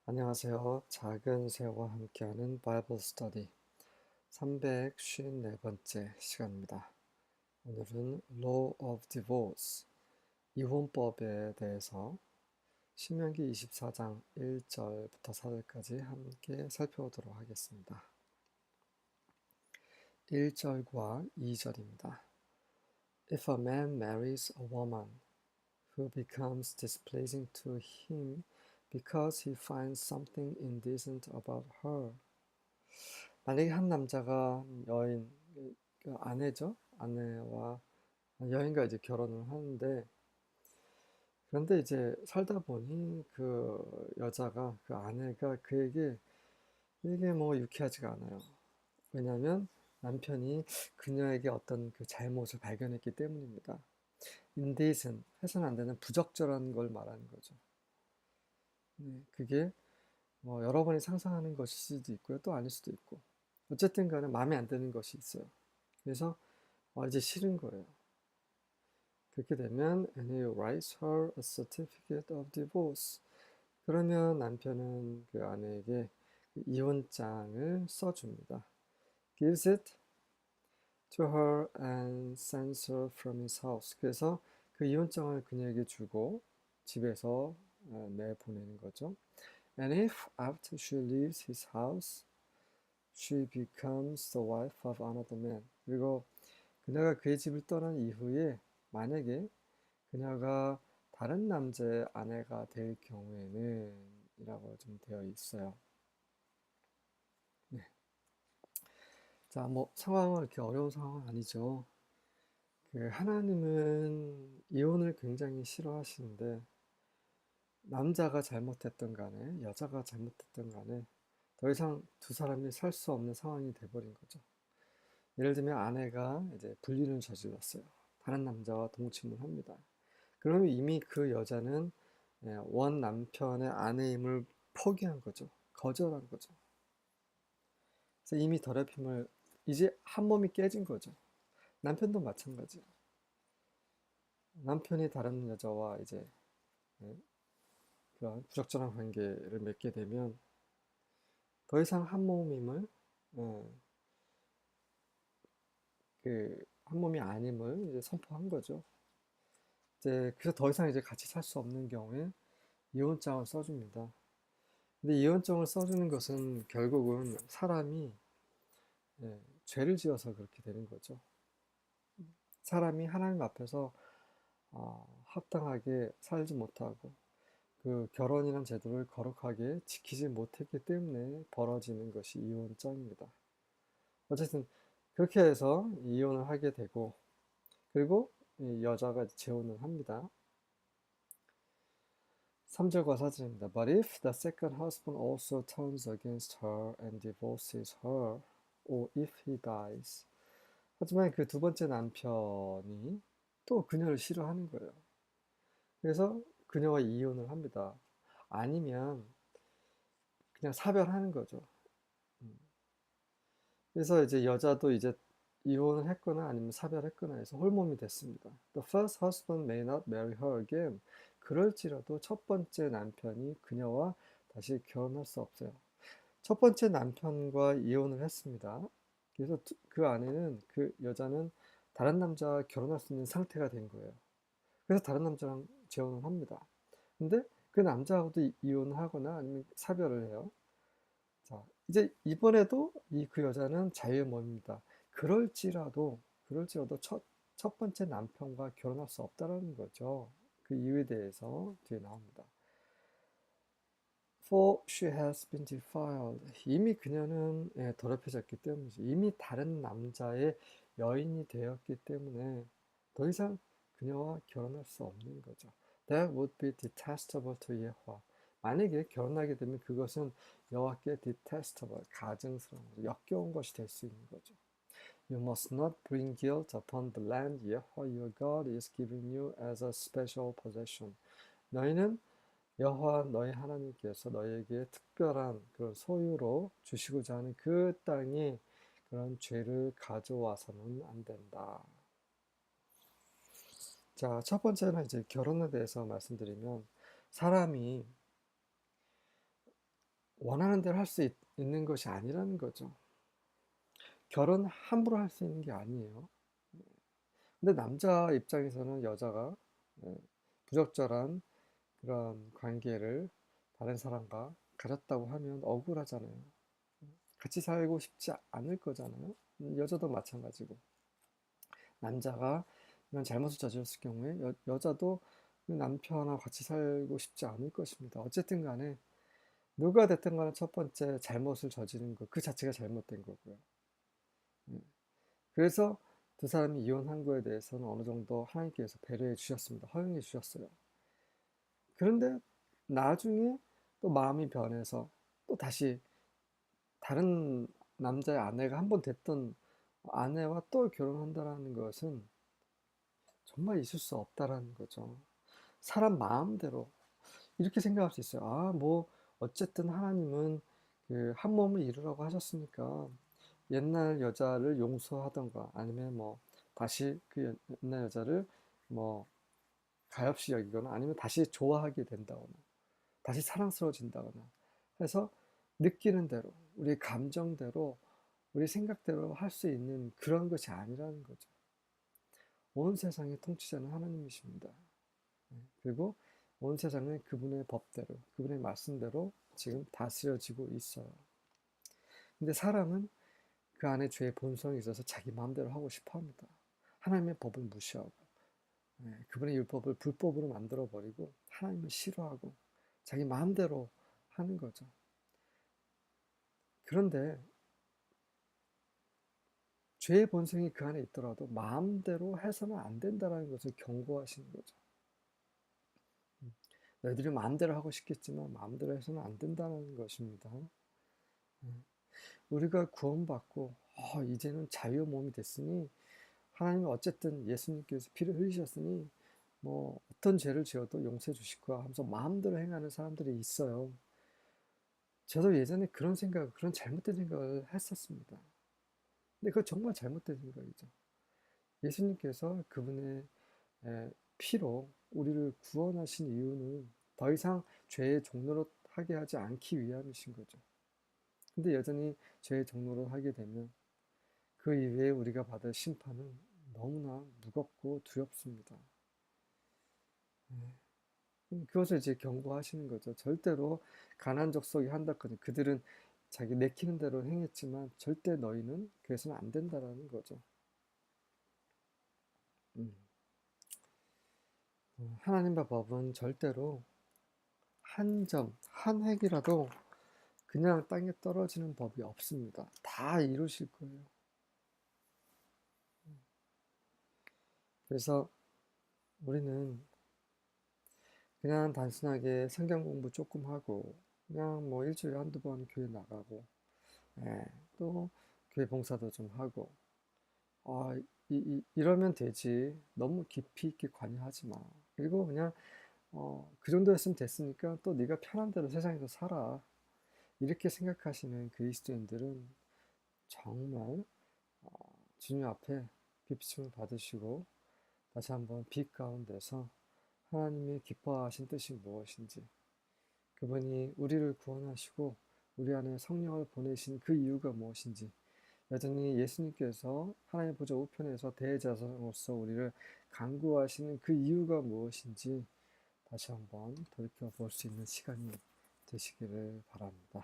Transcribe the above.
안녕하세요. 작은 새와 함께하는 바이블 스터디 354번째 시간입니다. 오늘은 Law of Divorce, 이혼법에 대해서 신명기 24장 1절부터 4절까지 함께 살펴보도록 하겠습니다. 1절과 2절입니다. If a man marries a woman who becomes displeasing to him because he finds something indecent about her, 만약에 한 남자가 여인, 그 아내죠? 아내와 여인과 이제 결혼을 하는데, 그런데 이제 살다 보니 그 여자가, 그 아내가 그에게 이게 뭐 유쾌하지가 않아요. 왜냐하면 남편이 그녀에게 어떤 그 잘못을 발견했기 때문입니다. indecent, 해서는 안 되는 부적절한 걸 말하는 거죠. 네, 그게 뭐 여러분이 상상하는 것일 수도 있고요, 또 아닐 수도 있고. 어쨌든 간에 마음에 안 드는 것이 있어요. 그래서 이제 싫은 거예요. 그렇게 되면 and he writes her a certificate of divorce. 그러면 남편은 그 아내에게 그 이혼장을 써줍니다. gives it to her and sends her from his house. 그래서 그 이혼장을 그녀에게 주고 집에서 내보내는 거죠. And if after she leaves his house, she becomes the wife of another man. 그리고 그녀가 그의 집을 떠난 이후에 만약에 그녀가 다른 남자의 아내가 될 경우에는 이라고 좀 되어 있어요. 네. 자, 뭐 상황은 이렇게 어려운 상황은 아니죠. 그 하나님은 이혼을 굉장히 싫어하시는데 남자가 잘못했던 간에 여자가 잘못했던 간에 더 이상 두 사람이 살 수 없는 상황이 돼버린 거죠. 예를 들면 아내가 이제 불륜을 저질렀어요. 다른 남자와 동침을 합니다. 그러면 이미 그 여자는 원 남편의 아내임을 포기한 거죠. 거절한 거죠. 그래서 이미 더럽힘을 이제 한 몸이 깨진 거죠. 남편도 마찬가지예요. 남편이 다른 여자와 이제 예, 그런 부적절한 관계를 맺게 되면 더 이상 한 몸임을 그 한 몸이 아님을 이제 선포한 거죠. 이제 그래서 더 이상 이제 같이 살 수 없는 경우에 이혼장을 써줍니다. 근데 이혼장을 써주는 것은 결국은 사람이 죄를 지어서 그렇게 되는 거죠. 사람이 하나님 앞에서 합당하게 살지 못하고 그 결혼이라는 제도를 거룩하게 지키지 못했기 때문에 벌어지는 것이 이혼장입니다. 어쨌든 그렇게 해서 이혼을 하게 되고 그리고 이 여자가 재혼을 합니다. 3절과 4절입니다. But if the second husband also turns against her and divorces her, or if he dies. 하지만 그 두 번째 남편이 또 그녀를 싫어하는 거예요. 그래서 그녀와 이혼을 합니다. 아니면 그냥 사별하는 거죠. 그래서 이제 여자도 이제 이혼을 했거나 아니면 사별했거나 해서 홀몸이 됐습니다. The first husband may not marry her again. 그럴지라도 첫 번째 남편이 그녀와 다시 결혼할 수 없어요. 첫 번째 남편과 이혼을 했습니다. 그래서 그 아내는 그 여자는 다른 남자와 결혼할 수 있는 상태가 된 거예요. 그래서 다른 남자랑 재혼을 합니다. 근데 그 남자하고도 이혼을 하거나 아니면 사별을 해요. 자, 이제 이번에도 그 여자는 자유의 몸입니다. 그럴지라도 첫 번째 남편과 결혼할 수 없다라는 거죠. 그 이유에 대해서 뒤에 나옵니다. For she has been defiled. 이미 그녀는 더럽혀졌기 때문이죠. 이미 다른 남자의 여인이 되었기 때문에 더 이상 그녀와 결혼할 수 없는 거죠. That would be detestable to 예호와. 만약에 결혼하게 되면 그것은 여호와께 detestable, 가증스러운, 역겨운 것이 될 수 있는 거죠. You must not bring guilt upon the land Yahweh your God is giving you as a special possession. 너희는 여호와 너희 하나님께서 너희에게 특별한 그런 소유로 주시고자 하는 그 땅에 그런 죄를 가져와서는 안 된다. 자, 첫 번째는 이제 결혼에 대해서 말씀드리면 사람이 원하는 대로 할 수 있는 것이 아니라는 거죠. 결혼 함부로 할 수 있는 게 아니에요. 근데 남자 입장에서는 여자가 예, 부적절한 그런 관계를 다른 사람과 가졌다고 하면 억울하잖아요. 같이 살고 싶지 않을 거잖아요. 여자도 마찬가지고. 남자가 이런 잘못을 저질렀을 경우에 여자도 그 남편하고 같이 살고 싶지 않을 것입니다. 어쨌든 간에 누가 됐든 간에 첫 번째 잘못을 저지른 것, 그 자체가 잘못된 거고요. 음. 그래서 두 사람이 이혼한 거에 대해서는 어느 정도 하나님께서 배려해 주셨습니다. 허용해 주셨어요. 그런데 나중에 또 마음이 변해서 또 다시 다른 남자의 아내가 한 번 됐던 아내와 또 결혼한다라는 것은 정말 있을 수 없다라는 거죠. 사람 마음대로 이렇게 생각할 수 있어요. 아, 뭐 어쨌든 하나님은 그 한 몸을 이루라고 하셨으니까 옛날 여자를 용서하던가 아니면 뭐 다시 그 옛날 여자를 뭐 가엾이 여기거나 아니면 다시 좋아하게 된다거나 다시 사랑스러워진다거나 해서 느끼는 대로 우리 감정대로 우리 생각대로 할 수 있는 그런 것이 아니라는 거죠. 온 세상의 통치자는 하나님이십니다. 그리고 온 세상은 그분의 법대로 그분의 말씀대로 지금 다스려지고 있어요. 근데 사람은 그 안에 죄의 본성이 있어서 자기 마음대로 하고 싶어 합니다. 하나님의 법을 무시하고 그분의 율법을 불법으로 만들어 버리고 하나님을 싫어하고 자기 마음대로 하는 거죠. 그런데 죄의 본성이 그 안에 있더라도 마음대로 해서는 안 된다는 것을 경고하시는 거죠. 너희들이 마음대로 하고 싶겠지만 마음대로 해서는 안 된다는 것입니다. 우리가 구원받고 이제는 자유의 몸이 됐으니 하나님은 어쨌든 예수님께서 피를 흘리셨으니 뭐 어떤 죄를 지어도 용서해 주실 거야 하면서 마음대로 행하는 사람들이 있어요. 저도 예전에 그런 생각, 그런 잘못된 생각을 했었습니다. 근데 그거 정말 잘못된 생각이죠. 예수님께서 그분의 피로 우리를 구원하신 이유는 더 이상 죄의 종로로 하게 하지 않기 위함이신 거죠. 근데 여전히 죄의 종로로 하게 되면 그 이후에 우리가 받을 심판은 너무나 무겁고 두렵습니다. 그것을 이제 경고하시는 거죠. 절대로 가난 족속이 한다거니 그들은 자기 내키는 대로 행했지만 절대 너희는 그래서는 안 된다라는 거죠. 음. 하나님의 법은 절대로 한 점, 한 획이라도 그냥 땅에 떨어지는 법이 없습니다. 다 이루실 거예요. 그래서 우리는 그냥 단순하게 성경 공부 조금 하고 그냥 뭐 일주일에 한두 번 교회 나가고 또 교회 봉사도 좀 하고 아, 이러면 되지. 너무 깊이 있게 관여하지 마. 그리고 그냥 그 정도였으면 됐으니까 또 네가 편한 대로 세상에서 살아. 이렇게 생각하시는 그리스도인들은 정말 주님 앞에 비추심을 받으시고 다시 한번 빛 가운데서 하나님이 기뻐하신 뜻이 무엇인지 그분이 우리를 구원하시고 우리 안에 성령을 보내신 그 이유가 무엇인지 여전히 예수님께서 하나님 보좌 우편에서 대제사장으로서 우리를 간구하시는 그 이유가 무엇인지 다시 한번 돌이켜 볼 수 있는 시간이 되시기를 바랍니다.